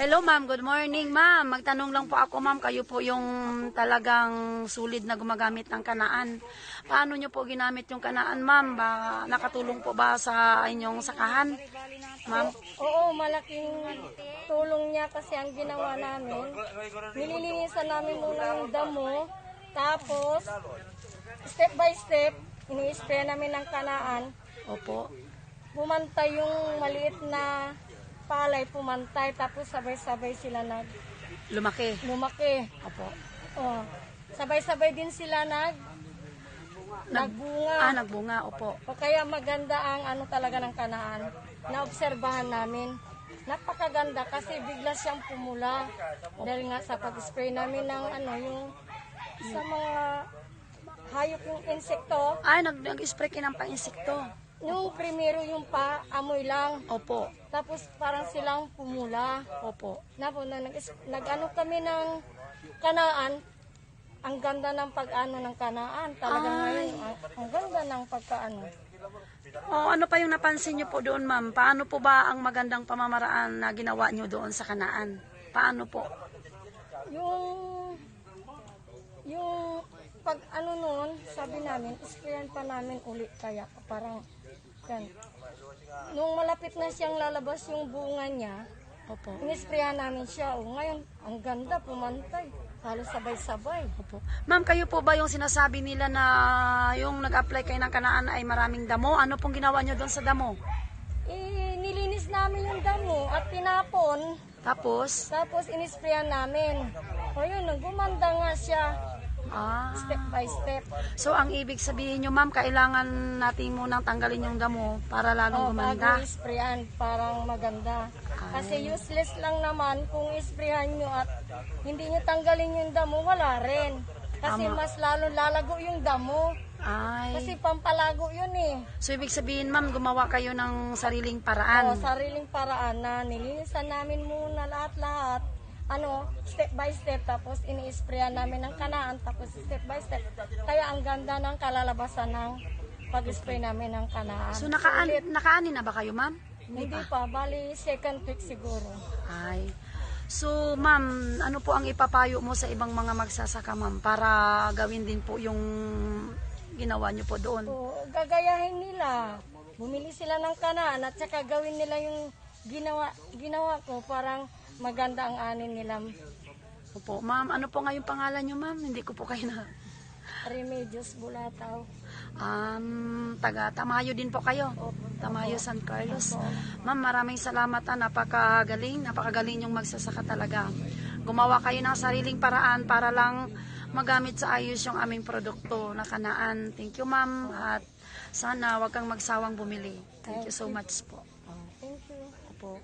Hello ma'am, good morning ma'am. Magtanong lang po ako ma'am, kayo po yung talagang sulid na gumagamit ng kanaan. Paano nyo po ginamit yung kanaan ma'am? Nakatulong po ba sa inyong sakahan? Ma'am? Oo, malaking tulong niya kasi ang ginawa namin. Nililinisan namin muna yung damo, tapos step by step, ini-spray namin ng kanaan. Opo. Pumantay yung maliit na palay, pumantay, tapos sabay-sabay sila Lumaki. lumaki. Opo. Oh, sabay-sabay din sila nagbunga. Nagbunga. Opo. O kaya maganda ang talaga ng kanaan. Naobserbahan namin. Napakaganda kasi bigla siyang pumula. Dahil nga sa pag-spray namin ng yung sa mga hayop yung insekto. Nag-spray kayo ng pang-insekto. Yung primero yung amoy lang. Opo. Tapos parang silang pumula. Opo. Nag-ano kami ng kanaan. Ang ganda ng pag-ano ng kanaan. Talagang ngayon, ang ganda ng pagkaano. Ano pa yung napansin nyo po doon ma'am? Paano po ba ang magandang pamamaraan na ginawa nyo doon sa kanaan? Paano po? Yung pag noon, sabi namin, sprayan pa namin ulit kaya parang yan. Nung malapit na siyang lalabas yung bunga niya, Opo. inisprayan namin siya. Ngayon, ang ganda, pumantay. Halos sabay-sabay. Opo. Ma'am, kayo po ba yung sinasabi nila na yung nag-apply kayo ng kanaan ay maraming damo? Ano pong ginawa nyo doon sa damo? Nilinis namin yung damo at tinapon. Tapos? Tapos inisprayan namin. O yun, gumanda nga siya. Step by step. So, ang ibig sabihin nyo, ma'am, kailangan natin munang tanggalin yung damo para lalong gumanda. Bago isprayan, parang maganda. Kasi useless lang naman kung isprayan nyo at hindi nyo tanggalin yung damo, wala rin. Kasi mas lalo lalago yung damo. Kasi pampalago yun eh. So, ibig sabihin, ma'am, gumawa kayo ng sariling paraan. Sariling paraan na nilinisan namin muna lahat-lahat. Step by step, tapos ini-sprayan namin ng kanaan, tapos step by step. Kaya ang ganda ng kalalabasan ng pag-spray namin ng kanaan. So, nakaani na ba kayo, ma'am? Hindi pa, bali second week siguro. So, ma'am, ano po ang ipapayo mo sa ibang mga magsasaka, ma'am, para gawin din po yung ginawa nyo po doon? Gagayahin nila. Bumili sila ng kanaan at saka gawin nila yung ginawa ko, parang maganda ang anin nila. Opo. Ma'am, ano po nga yung pangalan nyo, ma'am? Hindi ko po kayo na... Remedios Bulataw. Taga Tamayo din po kayo. Tamayo, San Carlos. Ma'am, maraming salamat. Napakagaling yung magsasaka talaga. Gumawa kayo ng sariling paraan para lang magamit sa ayos yung aming produkto na kanaan. Thank you, ma'am. At sana wag kang magsawang bumili. Thank you so much po. Thank you. Opo.